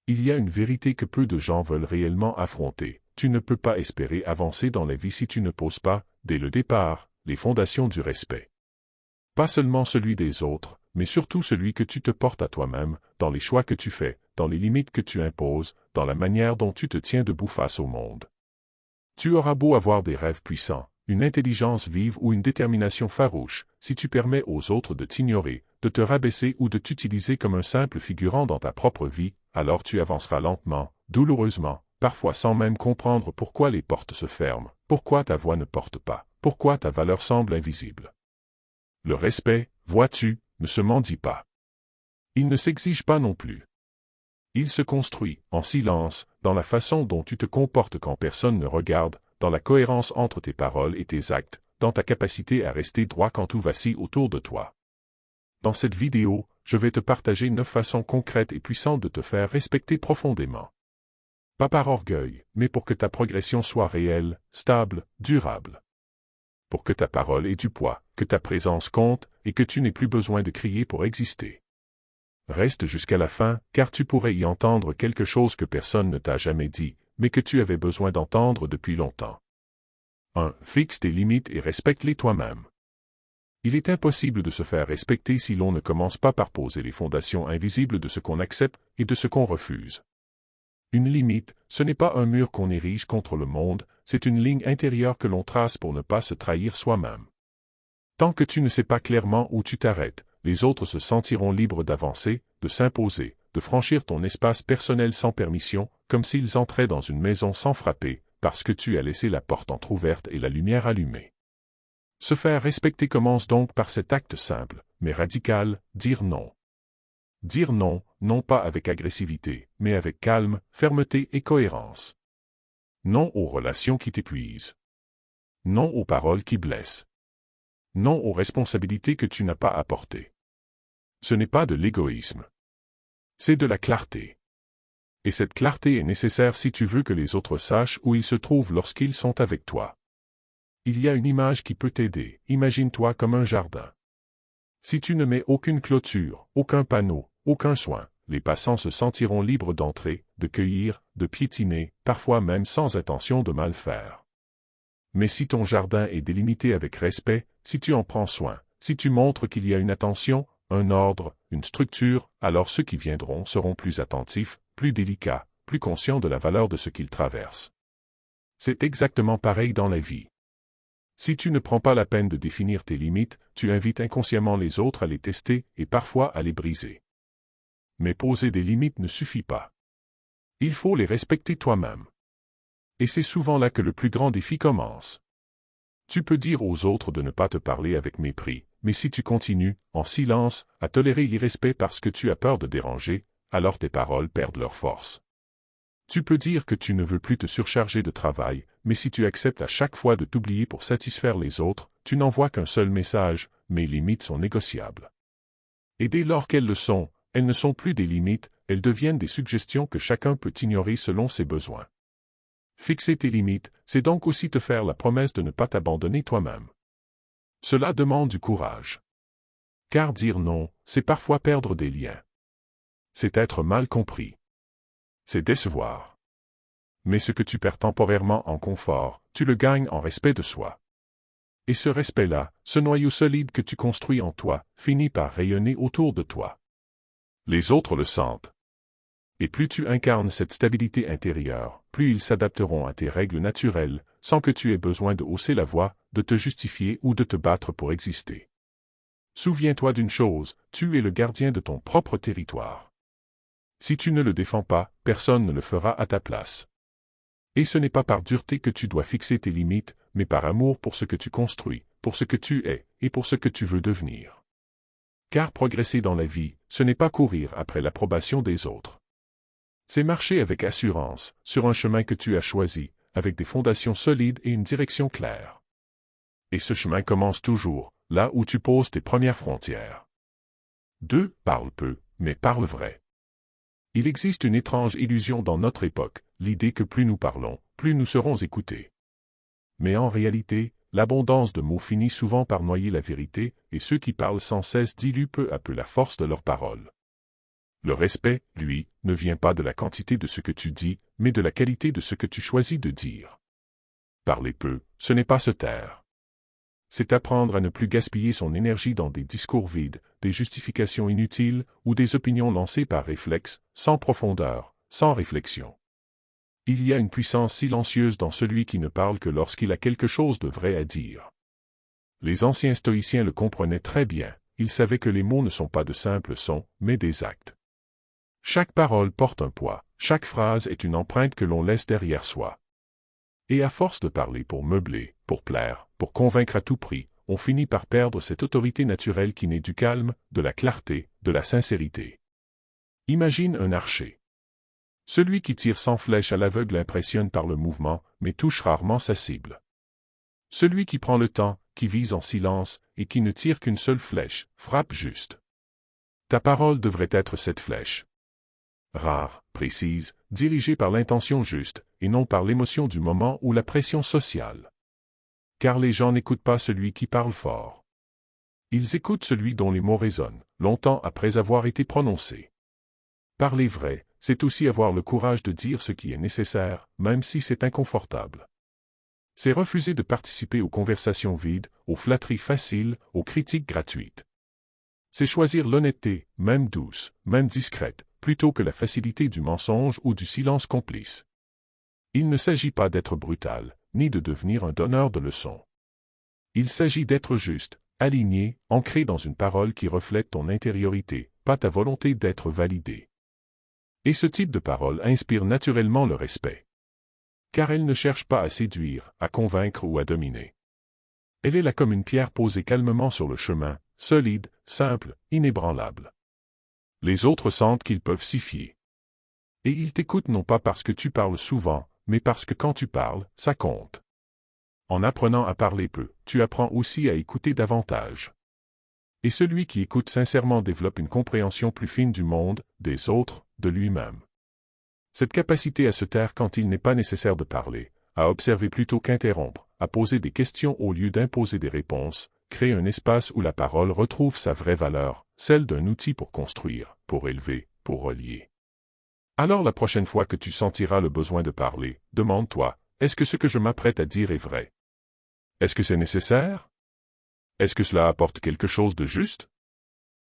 Il y a une vérité que peu de gens veulent réellement affronter. Tu ne peux pas espérer avancer dans la vie si tu ne poses pas, dès le départ, les fondations du respect. Pas seulement celui des autres, mais surtout celui que tu te portes à toi-même, dans les choix que tu fais, dans les limites que tu imposes, dans la manière dont tu te tiens debout face au monde. Tu auras beau avoir des rêves puissants, une intelligence vive ou une détermination farouche, si tu permets aux autres de t'ignorer, de te rabaisser ou de t'utiliser comme un simple figurant dans ta propre vie, alors tu avanceras lentement, douloureusement, parfois sans même comprendre pourquoi les portes se ferment, pourquoi ta voix ne porte pas, pourquoi ta valeur semble invisible. Le respect, vois-tu, ne se mendie pas. Il ne s'exige pas non plus. Il se construit, en silence, dans la façon dont tu te comportes quand personne ne regarde, dans la cohérence entre tes paroles et tes actes, dans ta capacité à rester droit quand tout vacille autour de toi. Dans cette vidéo, je vais te partager 9 façons concrètes et puissantes de te faire respecter profondément. Pas par orgueil, mais pour que ta progression soit réelle, stable, durable. Pour que ta parole ait du poids, que ta présence compte, et que tu n'aies plus besoin de crier pour exister. Reste jusqu'à la fin, car tu pourrais y entendre quelque chose que personne ne t'a jamais dit, mais que tu avais besoin d'entendre depuis longtemps. 1. Fixe tes limites et respecte-les toi-même. Il est impossible de se faire respecter si l'on ne commence pas par poser les fondations invisibles de ce qu'on accepte et de ce qu'on refuse. Une limite, ce n'est pas un mur qu'on érige contre le monde, c'est une ligne intérieure que l'on trace pour ne pas se trahir soi-même. Tant que tu ne sais pas clairement où tu t'arrêtes, les autres se sentiront libres d'avancer, de s'imposer, de franchir ton espace personnel sans permission, comme s'ils entraient dans une maison sans frapper, parce que tu as laissé la porte entr'ouverte et la lumière allumée. Se faire respecter commence donc par cet acte simple, mais radical, dire non. Dire non, non pas avec agressivité, mais avec calme, fermeté et cohérence. Non aux relations qui t'épuisent. Non aux paroles qui blessent. Non aux responsabilités que tu n'as pas à porter. Ce n'est pas de l'égoïsme. C'est de la clarté. Et cette clarté est nécessaire si tu veux que les autres sachent où ils se trouvent lorsqu'ils sont avec toi. Il y a une image qui peut t'aider, imagine-toi comme un jardin. Si tu ne mets aucune clôture, aucun panneau, aucun soin, les passants se sentiront libres d'entrer, de cueillir, de piétiner, parfois même sans intention de mal faire. Mais si ton jardin est délimité avec respect, si tu en prends soin, si tu montres qu'il y a une attention, un ordre, une structure, alors ceux qui viendront seront plus attentifs, plus délicats, plus conscients de la valeur de ce qu'ils traversent. C'est exactement pareil dans la vie. Si tu ne prends pas la peine de définir tes limites, tu invites inconsciemment les autres à les tester et parfois à les briser. Mais poser des limites ne suffit pas. Il faut les respecter toi-même. Et c'est souvent là que le plus grand défi commence. Tu peux dire aux autres de ne pas te parler avec mépris, mais si tu continues, en silence, à tolérer l'irrespect parce que tu as peur de déranger, alors tes paroles perdent leur force. Tu peux dire que tu ne veux plus te surcharger de travail, mais si tu acceptes à chaque fois de t'oublier pour satisfaire les autres, tu n'envoies qu'un seul message, mes limites sont négociables. Et dès lors qu'elles le sont, elles ne sont plus des limites, elles deviennent des suggestions que chacun peut ignorer selon ses besoins. Fixer tes limites, c'est donc aussi te faire la promesse de ne pas t'abandonner toi-même. Cela demande du courage. Car dire non, c'est parfois perdre des liens. C'est être mal compris. C'est décevoir. Mais ce que tu perds temporairement en confort, tu le gagnes en respect de soi. Et ce respect-là, ce noyau solide que tu construis en toi, finit par rayonner autour de toi. Les autres le sentent. Et plus tu incarnes cette stabilité intérieure, plus ils s'adapteront à tes règles naturelles, sans que tu aies besoin de hausser la voix, de te justifier ou de te battre pour exister. Souviens-toi d'une chose, tu es le gardien de ton propre territoire. Si tu ne le défends pas, personne ne le fera à ta place. Et ce n'est pas par dureté que tu dois fixer tes limites, mais par amour pour ce que tu construis, pour ce que tu es, et pour ce que tu veux devenir. Car progresser dans la vie, ce n'est pas courir après l'approbation des autres. C'est marcher avec assurance, sur un chemin que tu as choisi, avec des fondations solides et une direction claire. Et ce chemin commence toujours, là où tu poses tes premières frontières. 2. Parle peu, mais parle vrai. Il existe une étrange illusion dans notre époque, l'idée que plus nous parlons, plus nous serons écoutés. Mais en réalité, l'abondance de mots finit souvent par noyer la vérité, et ceux qui parlent sans cesse diluent peu à peu la force de leurs paroles. Le respect, lui, ne vient pas de la quantité de ce que tu dis, mais de la qualité de ce que tu choisis de dire. Parler peu, ce n'est pas se taire. C'est apprendre à ne plus gaspiller son énergie dans des discours vides, des justifications inutiles ou des opinions lancées par réflexe, sans profondeur, sans réflexion. Il y a une puissance silencieuse dans celui qui ne parle que lorsqu'il a quelque chose de vrai à dire. Les anciens stoïciens le comprenaient très bien, ils savaient que les mots ne sont pas de simples sons, mais des actes. Chaque parole porte un poids, chaque phrase est une empreinte que l'on laisse derrière soi. Et à force de parler pour meubler, pour plaire, pour convaincre à tout prix, on finit par perdre cette autorité naturelle qui naît du calme, de la clarté, de la sincérité. Imagine un archer. Celui qui tire sans flèche à l'aveugle impressionne par le mouvement, mais touche rarement sa cible. Celui qui prend le temps, qui vise en silence, et qui ne tire qu'une seule flèche, frappe juste. Ta parole devrait être cette flèche. Rare, précise, dirigée par l'intention juste, et non par l'émotion du moment ou la pression sociale. Car les gens n'écoutent pas celui qui parle fort. Ils écoutent celui dont les mots résonnent, longtemps après avoir été prononcés. Parler vrai, c'est aussi avoir le courage de dire ce qui est nécessaire, même si c'est inconfortable. C'est refuser de participer aux conversations vides, aux flatteries faciles, aux critiques gratuites. C'est choisir l'honnêteté, même douce, même discrète, plutôt que la facilité du mensonge ou du silence complice. Il ne s'agit pas d'être brutal, ni de devenir un donneur de leçons. Il s'agit d'être juste, aligné, ancré dans une parole qui reflète ton intériorité, pas ta volonté d'être validé. Et ce type de parole inspire naturellement le respect. Car elle ne cherche pas à séduire, à convaincre ou à dominer. Elle est là comme une pierre posée calmement sur le chemin, solide, simple, inébranlable. Les autres sentent qu'ils peuvent s'y fier. Et ils t'écoutent non pas parce que tu parles souvent, mais parce que quand tu parles, ça compte. En apprenant à parler peu, tu apprends aussi à écouter davantage. Et celui qui écoute sincèrement développe une compréhension plus fine du monde, des autres, de lui-même. Cette capacité à se taire quand il n'est pas nécessaire de parler, à observer plutôt qu'interrompre, à poser des questions au lieu d'imposer des réponses, crée un espace où la parole retrouve sa vraie valeur, celle d'un outil pour construire, pour élever, pour relier. Alors la prochaine fois que tu sentiras le besoin de parler, demande-toi, est-ce que ce que je m'apprête à dire est vrai? Est-ce que c'est nécessaire? Est-ce que cela apporte quelque chose de juste?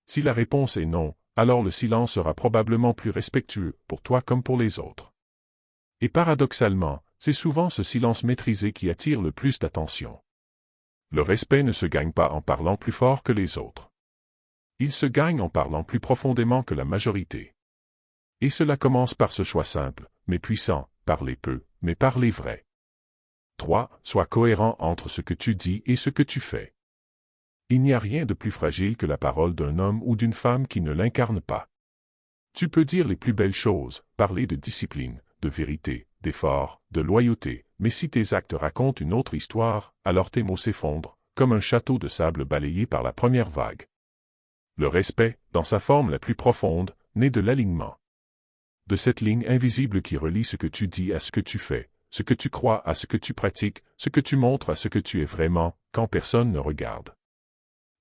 Si la réponse est non, alors le silence sera probablement plus respectueux, pour toi comme pour les autres. Et paradoxalement, c'est souvent ce silence maîtrisé qui attire le plus d'attention. Le respect ne se gagne pas en parlant plus fort que les autres. Il se gagne en parlant plus profondément que la majorité. Et cela commence par ce choix simple, mais puissant, parler peu, mais parler vrai. 3. Sois cohérent entre ce que tu dis et ce que tu fais. Il n'y a rien de plus fragile que la parole d'un homme ou d'une femme qui ne l'incarne pas. Tu peux dire les plus belles choses, parler de discipline, de vérité, d'effort, de loyauté, mais si tes actes racontent une autre histoire, alors tes mots s'effondrent, comme un château de sable balayé par la première vague. Le respect, dans sa forme la plus profonde, naît de l'alignement. De cette ligne invisible qui relie ce que tu dis à ce que tu fais, ce que tu crois à ce que tu pratiques, ce que tu montres à ce que tu es vraiment, quand personne ne regarde.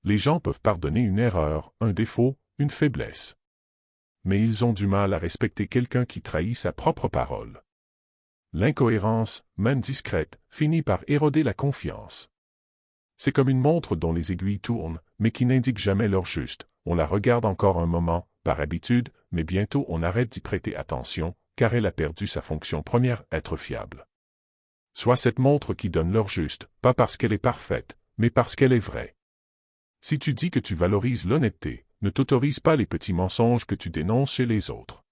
Les gens peuvent pardonner une erreur, un défaut, une faiblesse. Mais ils ont du mal à respecter quelqu'un qui trahit sa propre parole. L'incohérence, même discrète, finit par éroder la confiance. C'est comme une montre dont les aiguilles tournent, mais qui n'indique jamais l'heure juste. On la regarde encore un moment, par habitude, mais bientôt on arrête d'y prêter attention, car elle a perdu sa fonction première, être fiable. Sois cette montre qui donne l'heure juste, pas parce qu'elle est parfaite, mais parce qu'elle est vraie. Si tu dis que tu valorises l'honnêteté, ne t'autorise pas les petits mensonges que tu dénonces chez les autres.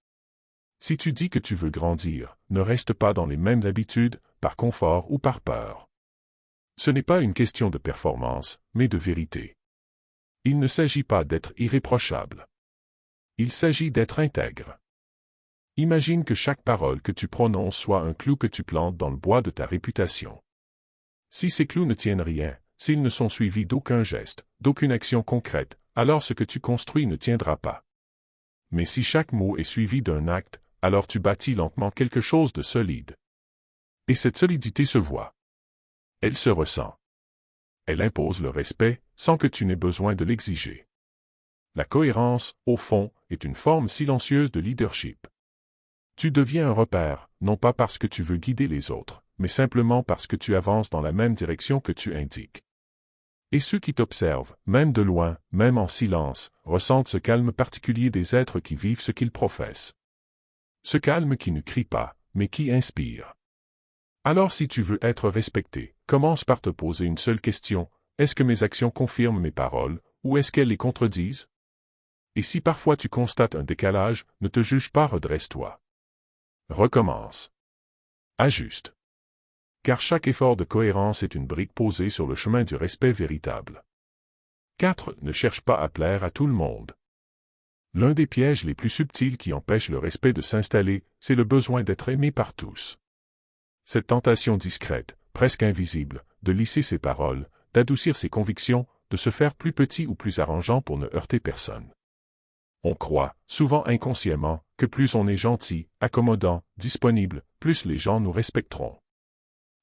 Si tu dis que tu veux grandir, ne reste pas dans les mêmes habitudes, par confort ou par peur. Ce n'est pas une question de performance, mais de vérité. Il ne s'agit pas d'être irréprochable. Il s'agit d'être intègre. Imagine que chaque parole que tu prononces soit un clou que tu plantes dans le bois de ta réputation. Si ces clous ne tiennent rien, s'ils ne sont suivis d'aucun geste, d'aucune action concrète, alors ce que tu construis ne tiendra pas. Mais si chaque mot est suivi d'un acte, alors tu bâtis lentement quelque chose de solide. Et cette solidité se voit. Elle se ressent. Elle impose le respect, sans que tu n'aies besoin de l'exiger. La cohérence, au fond, est une forme silencieuse de leadership. Tu deviens un repère, non pas parce que tu veux guider les autres, mais simplement parce que tu avances dans la même direction que tu indiques. Et ceux qui t'observent, même de loin, même en silence, ressentent ce calme particulier des êtres qui vivent ce qu'ils professent. Ce calme qui ne crie pas, mais qui inspire. Alors si tu veux être respecté, commence par te poser une seule question: est-ce que mes actions confirment mes paroles, ou est-ce qu'elles les contredisent? Et si parfois tu constates un décalage, ne te juge pas, redresse-toi. Recommence. Ajuste. Car chaque effort de cohérence est une brique posée sur le chemin du respect véritable. 4. Ne cherche pas à plaire à tout le monde. L'un des pièges les plus subtils qui empêche le respect de s'installer, c'est le besoin d'être aimé par tous. Cette tentation discrète, presque invisible, de lisser ses paroles, d'adoucir ses convictions, de se faire plus petit ou plus arrangeant pour ne heurter personne. On croit, souvent inconsciemment, que plus on est gentil, accommodant, disponible, plus les gens nous respecteront.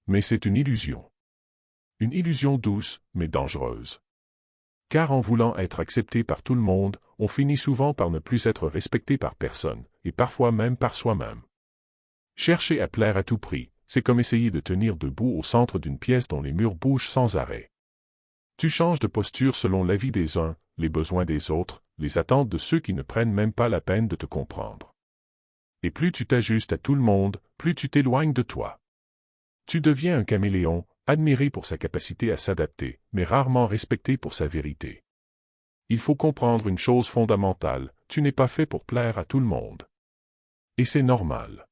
Mais c'est une illusion. Une illusion douce, mais dangereuse. Car en voulant être accepté par tout le monde, on finit souvent par ne plus être respecté par personne, et parfois même par soi-même. Chercher à plaire à tout prix, c'est comme essayer de tenir debout au centre d'une pièce dont les murs bougent sans arrêt. Tu changes de posture selon l'avis des uns, les besoins des autres, les attentes de ceux qui ne prennent même pas la peine de te comprendre. Et plus tu t'ajustes à tout le monde, plus tu t'éloignes de toi. Tu deviens un caméléon, admiré pour sa capacité à s'adapter, mais rarement respecté pour sa vérité. Il faut comprendre une chose fondamentale: tu n'es pas fait pour plaire à tout le monde. Et c'est normal.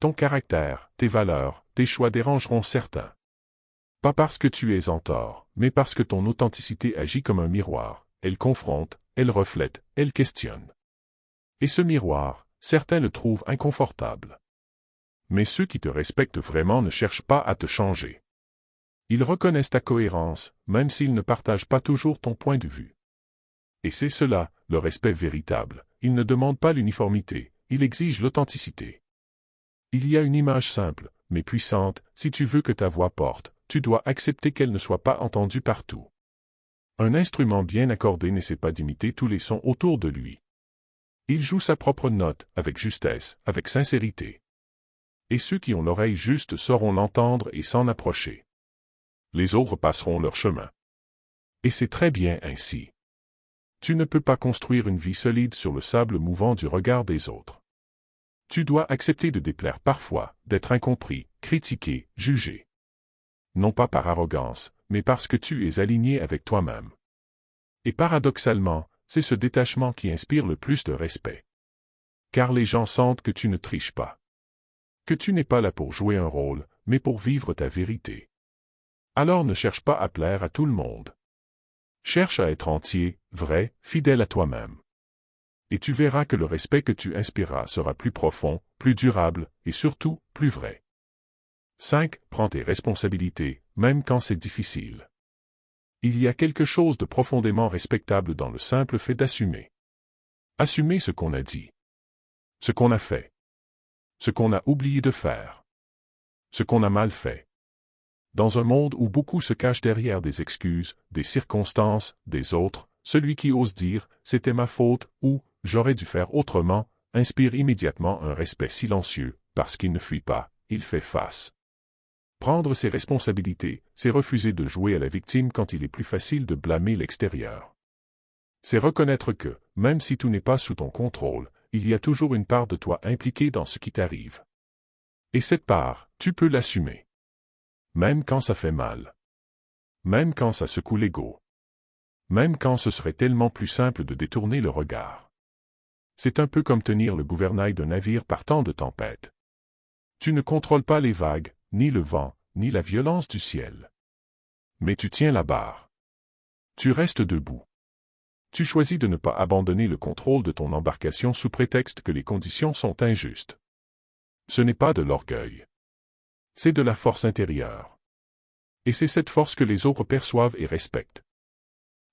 Ton caractère, tes valeurs, tes choix dérangeront certains. Pas parce que tu es en tort, mais parce que ton authenticité agit comme un miroir, elle confronte, elle reflète, elle questionne. Et ce miroir, certains le trouvent inconfortable. Mais ceux qui te respectent vraiment ne cherchent pas à te changer. Ils reconnaissent ta cohérence, même s'ils ne partagent pas toujours ton point de vue. Et c'est cela, le respect véritable. Il ne demande pas l'uniformité, il exige l'authenticité. Il y a une image simple, mais puissante: si tu veux que ta voix porte, tu dois accepter qu'elle ne soit pas entendue partout. Un instrument bien accordé n'essaie pas d'imiter tous les sons autour de lui. Il joue sa propre note, avec justesse, avec sincérité. Et ceux qui ont l'oreille juste sauront l'entendre et s'en approcher. Les autres passeront leur chemin. Et c'est très bien ainsi. Tu ne peux pas construire une vie solide sur le sable mouvant du regard des autres. Tu dois accepter de déplaire parfois, d'être incompris, critiqué, jugé. Non pas par arrogance, mais parce que tu es aligné avec toi-même. Et paradoxalement, c'est ce détachement qui inspire le plus de respect. Car les gens sentent que tu ne triches pas. Que tu n'es pas là pour jouer un rôle, mais pour vivre ta vérité. Alors ne cherche pas à plaire à tout le monde. Cherche à être entier, vrai, fidèle à toi-même. Et tu verras que le respect que tu inspireras sera plus profond, plus durable, et surtout, plus vrai. 5. Prends tes responsabilités, même quand c'est difficile. Il y a quelque chose de profondément respectable dans le simple fait d'assumer. Assumer ce qu'on a dit. Ce qu'on a fait. Ce qu'on a oublié de faire. Ce qu'on a mal fait. Dans un monde où beaucoup se cachent derrière des excuses, des circonstances, des autres, celui qui ose dire « c'était ma faute » ou « j'aurais dû faire autrement » inspire immédiatement un respect silencieux, parce qu'il ne fuit pas, il fait face. Prendre ses responsabilités, c'est refuser de jouer à la victime quand il est plus facile de blâmer l'extérieur. C'est reconnaître que, même si tout n'est pas sous ton contrôle, il y a toujours une part de toi impliquée dans ce qui t'arrive. Et cette part, tu peux l'assumer. Même quand ça fait mal. Même quand ça secoue l'ego. Même quand ce serait tellement plus simple de détourner le regard. C'est un peu comme tenir le gouvernail d'un navire par temps de tempête. Tu ne contrôles pas les vagues, ni le vent, ni la violence du ciel. Mais tu tiens la barre. Tu restes debout. Tu choisis de ne pas abandonner le contrôle de ton embarcation sous prétexte que les conditions sont injustes. Ce n'est pas de l'orgueil. C'est de la force intérieure. Et c'est cette force que les autres perçoivent et respectent.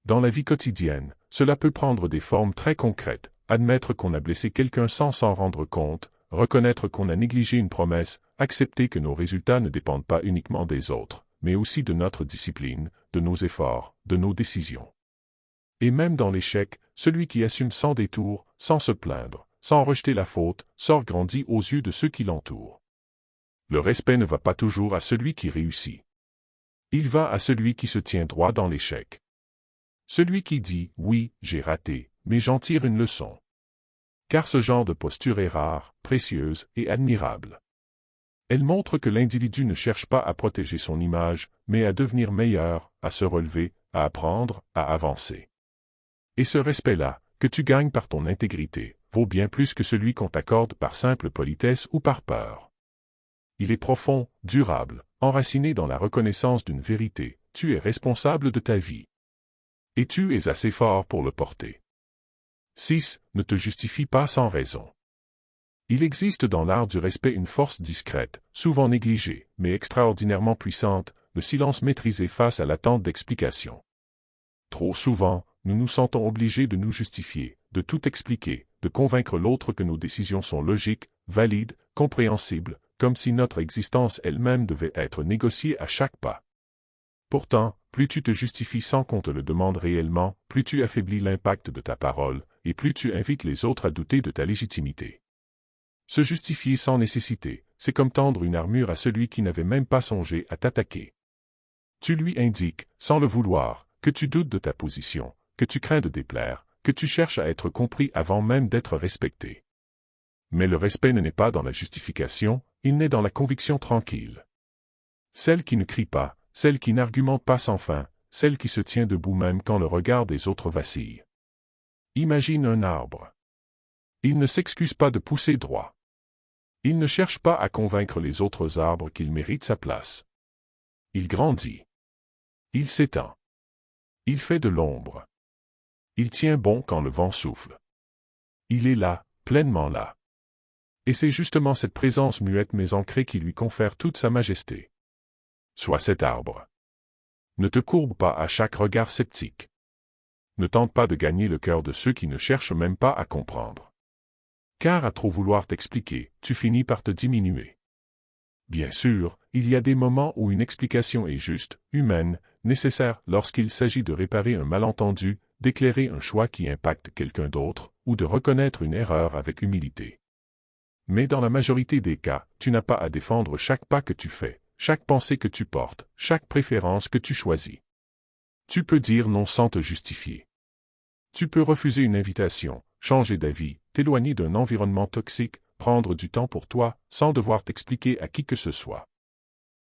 Dans la vie quotidienne, cela peut prendre des formes très concrètes: admettre qu'on a blessé quelqu'un sans s'en rendre compte, reconnaître qu'on a négligé une promesse, accepter que nos résultats ne dépendent pas uniquement des autres, mais aussi de notre discipline, de nos efforts, de nos décisions. Et même dans l'échec, celui qui assume sans détour, sans se plaindre, sans rejeter la faute, sort grandi aux yeux de ceux qui l'entourent. Le respect ne va pas toujours à celui qui réussit. Il va à celui qui se tient droit dans l'échec. Celui qui dit « oui, j'ai raté, mais j'en tire une leçon ». Car ce genre de posture est rare, précieuse et admirable. Elle montre que l'individu ne cherche pas à protéger son image, mais à devenir meilleur, à se relever, à apprendre, à avancer. Et ce respect-là, que tu gagnes par ton intégrité, vaut bien plus que celui qu'on t'accorde par simple politesse ou par peur. Il est profond, durable, enraciné dans la reconnaissance d'une vérité, tu es responsable de ta vie. Et tu es assez fort pour le porter. 6. Ne te justifie pas sans raison. Il existe dans l'art du respect une force discrète, souvent négligée, mais extraordinairement puissante, le silence maîtrisé face à l'attente d'explications. Trop souvent, nous nous sentons obligés de nous justifier, de tout expliquer, de convaincre l'autre que nos décisions sont logiques, valides, compréhensibles, comme si notre existence elle-même devait être négociée à chaque pas. Pourtant, plus tu te justifies sans qu'on te le demande réellement, plus tu affaiblis l'impact de ta parole, et plus tu invites les autres à douter de ta légitimité. Se justifier sans nécessité, c'est comme tendre une armure à celui qui n'avait même pas songé à t'attaquer. Tu lui indiques, sans le vouloir, que tu doutes de ta position, que tu crains de déplaire, que tu cherches à être compris avant même d'être respecté. Mais le respect ne naît pas dans la justification, il naît dans la conviction tranquille. Celle qui ne crie pas, celle qui n'argumente pas sans fin, celle qui se tient debout même quand le regard des autres vacille. Imagine un arbre. Il ne s'excuse pas de pousser droit. Il ne cherche pas à convaincre les autres arbres qu'il mérite sa place. Il grandit. Il s'étend. Il fait de l'ombre. Il tient bon quand le vent souffle. Il est là, pleinement là. Et c'est justement cette présence muette mais ancrée qui lui confère toute sa majesté. Sois cet arbre. Ne te courbe pas à chaque regard sceptique. Ne tente pas de gagner le cœur de ceux qui ne cherchent même pas à comprendre. Car à trop vouloir t'expliquer, tu finis par te diminuer. Bien sûr, il y a des moments où une explication est juste, humaine, nécessaire lorsqu'il s'agit de réparer un malentendu, d'éclairer un choix qui impacte quelqu'un d'autre, ou de reconnaître une erreur avec humilité. Mais dans la majorité des cas, tu n'as pas à défendre chaque pas que tu fais, chaque pensée que tu portes, chaque préférence que tu choisis. Tu peux dire non sans te justifier. Tu peux refuser une invitation, changer d'avis, t'éloigner d'un environnement toxique, prendre du temps pour toi, sans devoir t'expliquer à qui que ce soit.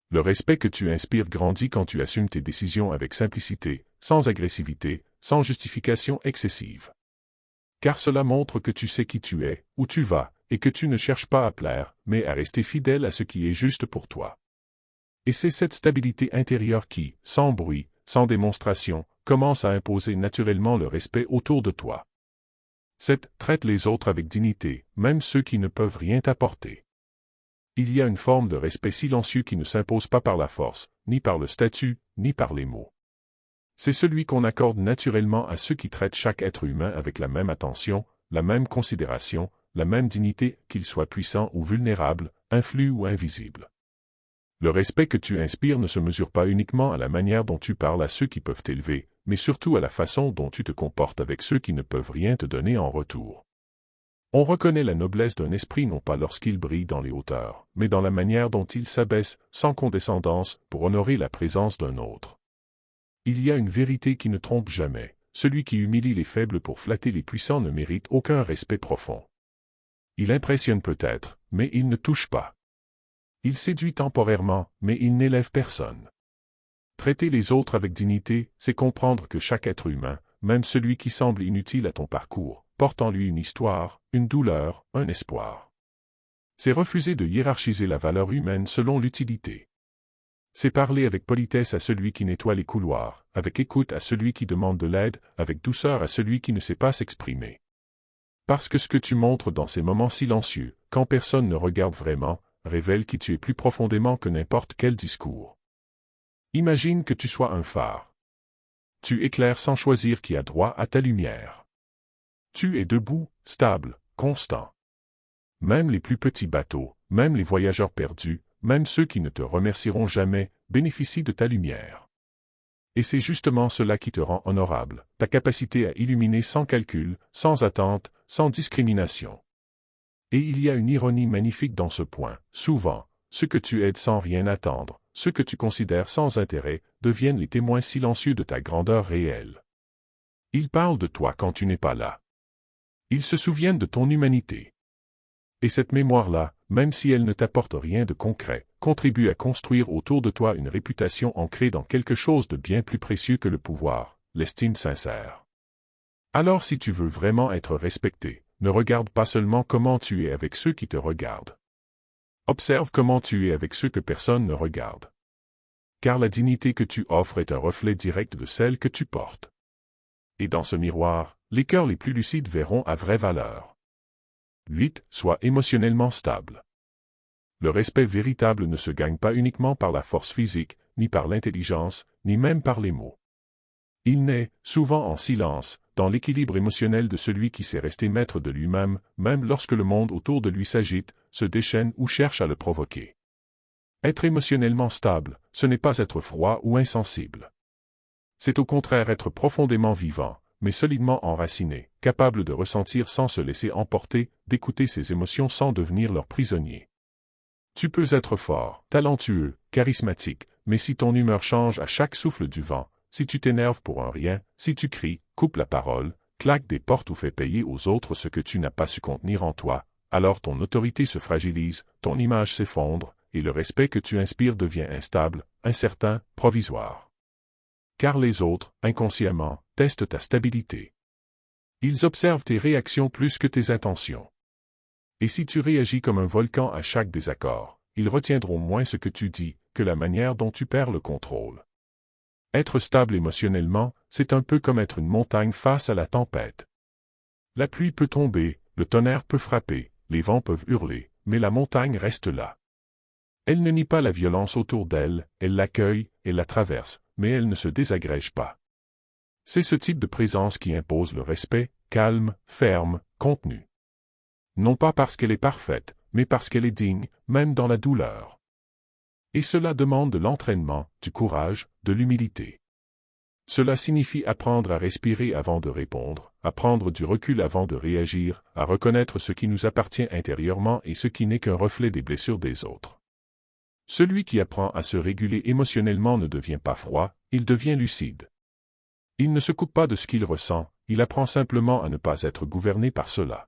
Le respect que tu inspires grandit quand tu assumes tes décisions avec simplicité, sans agressivité, sans justification excessive. Car cela montre que tu sais qui tu es, où tu vas, et que tu ne cherches pas à plaire, mais à rester fidèle à ce qui est juste pour toi. Et c'est cette stabilité intérieure qui, sans bruit, sans démonstration, commence à imposer naturellement le respect autour de toi. Traite les autres avec dignité, même ceux qui ne peuvent rien t'apporter. Il y a une forme de respect silencieux qui ne s'impose pas par la force, ni par le statut, ni par les mots. C'est celui qu'on accorde naturellement à ceux qui traitent chaque être humain avec la même attention, la même considération, la même dignité, qu'il soit puissant ou vulnérable, influent ou invisible. Le respect que tu inspires ne se mesure pas uniquement à la manière dont tu parles à ceux qui peuvent t'élever, mais surtout à la façon dont tu te comportes avec ceux qui ne peuvent rien te donner en retour. On reconnaît la noblesse d'un esprit non pas lorsqu'il brille dans les hauteurs, mais dans la manière dont il s'abaisse, sans condescendance, pour honorer la présence d'un autre. Il y a une vérité qui ne trompe jamais, celui qui humilie les faibles pour flatter les puissants ne mérite aucun respect profond. Il impressionne peut-être, mais il ne touche pas. Il séduit temporairement, mais il n'élève personne. Traiter les autres avec dignité, c'est comprendre que chaque être humain, même celui qui semble inutile à ton parcours, porte en lui une histoire, une douleur, un espoir. C'est refuser de hiérarchiser la valeur humaine selon l'utilité. C'est parler avec politesse à celui qui nettoie les couloirs, avec écoute à celui qui demande de l'aide, avec douceur à celui qui ne sait pas s'exprimer. Parce que ce que tu montres dans ces moments silencieux, quand personne ne regarde vraiment, révèle qui tu es plus profondément que n'importe quel discours. Imagine que tu sois un phare. Tu éclaires sans choisir qui a droit à ta lumière. Tu es debout, stable, constant. Même les plus petits bateaux, même les voyageurs perdus, même ceux qui ne te remercieront jamais, bénéficient de ta lumière. Et c'est justement cela qui te rend honorable, ta capacité à illuminer sans calcul, sans attente, sans discrimination. Et il y a une ironie magnifique dans ce point. Souvent, ceux que tu aides sans rien attendre, ceux que tu considères sans intérêt, deviennent les témoins silencieux de ta grandeur réelle. Ils parlent de toi quand tu n'es pas là. Ils se souviennent de ton humanité. Et cette mémoire-là, même si elle ne t'apporte rien de concret, contribue à construire autour de toi une réputation ancrée dans quelque chose de bien plus précieux que le pouvoir, l'estime sincère. Alors si tu veux vraiment être respecté, ne regarde pas seulement comment tu es avec ceux qui te regardent. Observe comment tu es avec ceux que personne ne regarde. Car la dignité que tu offres est un reflet direct de celle que tu portes. Et dans ce miroir, les cœurs les plus lucides verront à vraie valeur. 8. Sois émotionnellement stable. Le respect véritable ne se gagne pas uniquement par la force physique, ni par l'intelligence, ni même par les mots. Il naît, souvent en silence, dans l'équilibre émotionnel de celui qui sait rester maître de lui-même, même lorsque le monde autour de lui s'agite, se déchaîne ou cherche à le provoquer. Être émotionnellement stable, ce n'est pas être froid ou insensible. C'est au contraire être profondément vivant, mais solidement enraciné, capable de ressentir sans se laisser emporter, d'écouter ses émotions sans devenir leur prisonnier. Tu peux être fort, talentueux, charismatique, mais si ton humeur change à chaque souffle du vent, si tu t'énerves pour un rien, si tu cries, coupes la parole, claques des portes ou fais payer aux autres ce que tu n'as pas su contenir en toi, alors ton autorité se fragilise, ton image s'effondre, et le respect que tu inspires devient instable, incertain, provisoire. Car les autres, inconsciemment, testent ta stabilité. Ils observent tes réactions plus que tes intentions. Et si tu réagis comme un volcan à chaque désaccord, ils retiendront moins ce que tu dis que la manière dont tu perds le contrôle. Être stable émotionnellement, c'est un peu comme être une montagne face à la tempête. La pluie peut tomber, le tonnerre peut frapper, les vents peuvent hurler, mais la montagne reste là. Elle ne nie pas la violence autour d'elle, elle l'accueille, elle la traverse, mais elle ne se désagrège pas. C'est ce type de présence qui impose le respect, calme, ferme, contenu. Non pas parce qu'elle est parfaite, mais parce qu'elle est digne, même dans la douleur. Et cela demande de l'entraînement, du courage, de l'humilité. Cela signifie apprendre à respirer avant de répondre, à prendre du recul avant de réagir, à reconnaître ce qui nous appartient intérieurement et ce qui n'est qu'un reflet des blessures des autres. Celui qui apprend à se réguler émotionnellement ne devient pas froid, il devient lucide. Il ne se coupe pas de ce qu'il ressent, il apprend simplement à ne pas être gouverné par cela.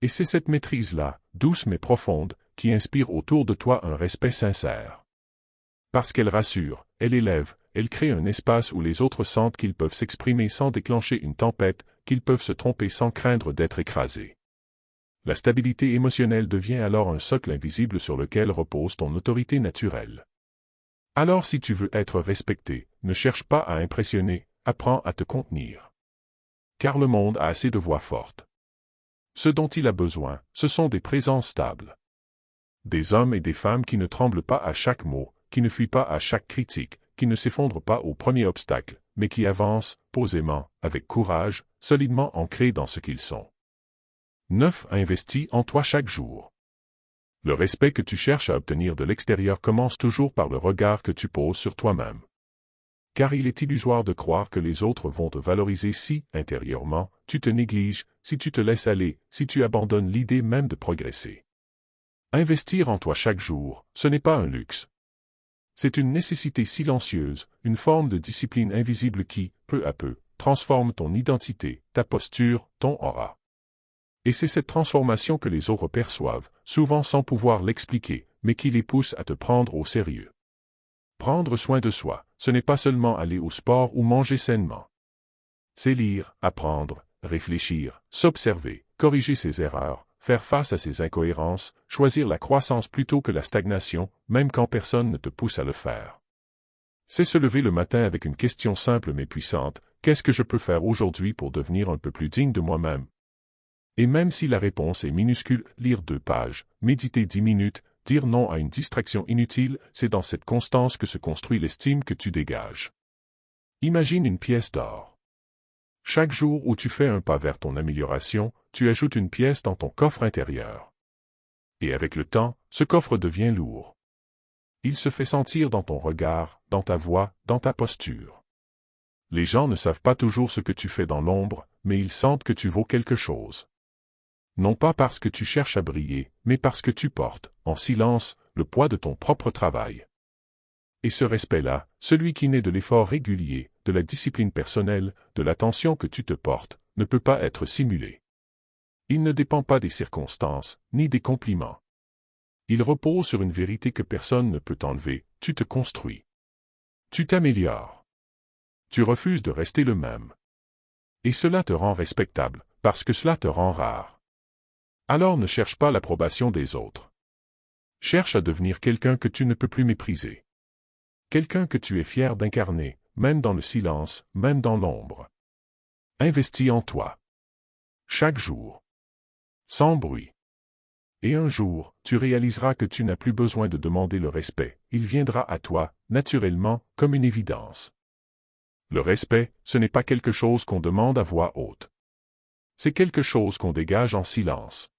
Et c'est cette maîtrise-là, douce mais profonde, qui inspire autour de toi un respect sincère. Parce qu'elle rassure, elle élève, elle crée un espace où les autres sentent qu'ils peuvent s'exprimer sans déclencher une tempête, qu'ils peuvent se tromper sans craindre d'être écrasés. La stabilité émotionnelle devient alors un socle invisible sur lequel repose ton autorité naturelle. Alors si tu veux être respecté, ne cherche pas à impressionner, apprends à te contenir. Car le monde a assez de voix fortes. Ce dont il a besoin, ce sont des présences stables. Des hommes et des femmes qui ne tremblent pas à chaque mot, qui ne fuient pas à chaque critique, qui ne s'effondrent pas au premier obstacle, mais qui avancent, posément, avec courage, solidement ancrés dans ce qu'ils sont. 9. Investis en toi chaque jour. Le respect que tu cherches à obtenir de l'extérieur commence toujours par le regard que tu poses sur toi-même. Car il est illusoire de croire que les autres vont te valoriser si, intérieurement, tu te négliges, si tu te laisses aller, si tu abandonnes l'idée même de progresser. Investir en toi chaque jour, ce n'est pas un luxe. C'est une nécessité silencieuse, une forme de discipline invisible qui, peu à peu, transforme ton identité, ta posture, ton aura. Et c'est cette transformation que les autres perçoivent, souvent sans pouvoir l'expliquer, mais qui les pousse à te prendre au sérieux. Prendre soin de soi, ce n'est pas seulement aller au sport ou manger sainement. C'est lire, apprendre, réfléchir, s'observer, corriger ses erreurs, faire face à ses incohérences, choisir la croissance plutôt que la stagnation, même quand personne ne te pousse à le faire. C'est se lever le matin avec une question simple mais puissante, qu'est-ce que je peux faire aujourd'hui pour devenir un peu plus digne de moi-même? Et même si la réponse est minuscule, lire 2 pages, méditer 10 minutes, dire non à une distraction inutile, c'est dans cette constance que se construit l'estime que tu dégages. Imagine une pièce d'or. Chaque jour où tu fais un pas vers ton amélioration, tu ajoutes une pièce dans ton coffre intérieur. Et avec le temps, ce coffre devient lourd. Il se fait sentir dans ton regard, dans ta voix, dans ta posture. Les gens ne savent pas toujours ce que tu fais dans l'ombre, mais ils sentent que tu vaux quelque chose. Non pas parce que tu cherches à briller, mais parce que tu portes, en silence, le poids de ton propre travail. Et ce respect-là, celui qui naît de l'effort régulier, de la discipline personnelle, de l'attention que tu te portes, ne peut pas être simulé. Il ne dépend pas des circonstances, ni des compliments. Il repose sur une vérité que personne ne peut enlever, tu te construis. Tu t'améliores. Tu refuses de rester le même. Et cela te rend respectable, parce que cela te rend rare. Alors ne cherche pas l'approbation des autres. Cherche à devenir quelqu'un que tu ne peux plus mépriser. Quelqu'un que tu es fier d'incarner, même dans le silence, même dans l'ombre. Investis en toi. Chaque jour. Sans bruit. Et un jour, tu réaliseras que tu n'as plus besoin de demander le respect, il viendra à toi, naturellement, comme une évidence. Le respect, ce n'est pas quelque chose qu'on demande à voix haute. C'est quelque chose qu'on dégage en silence.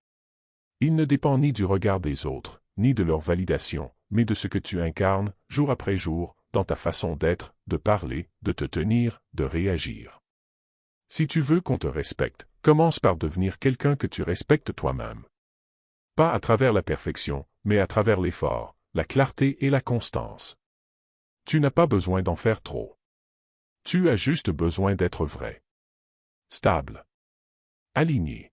Il ne dépend ni du regard des autres, ni de leur validation, mais de ce que tu incarnes, jour après jour, dans ta façon d'être, de parler, de te tenir, de réagir. Si tu veux qu'on te respecte, commence par devenir quelqu'un que tu respectes toi-même. Pas à travers la perfection, mais à travers l'effort, la clarté et la constance. Tu n'as pas besoin d'en faire trop. Tu as juste besoin d'être vrai. Stable. Aligné.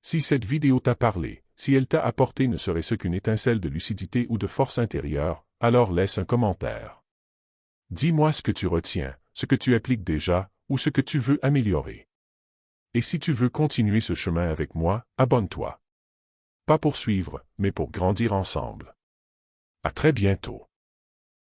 Si cette vidéo t'a parlé, si elle t'a apporté ne serait-ce qu'une étincelle de lucidité ou de force intérieure, alors laisse un commentaire. Dis-moi ce que tu retiens, ce que tu appliques déjà, ou ce que tu veux améliorer. Et si tu veux continuer ce chemin avec moi, abonne-toi. Pas pour suivre, mais pour grandir ensemble. À très bientôt.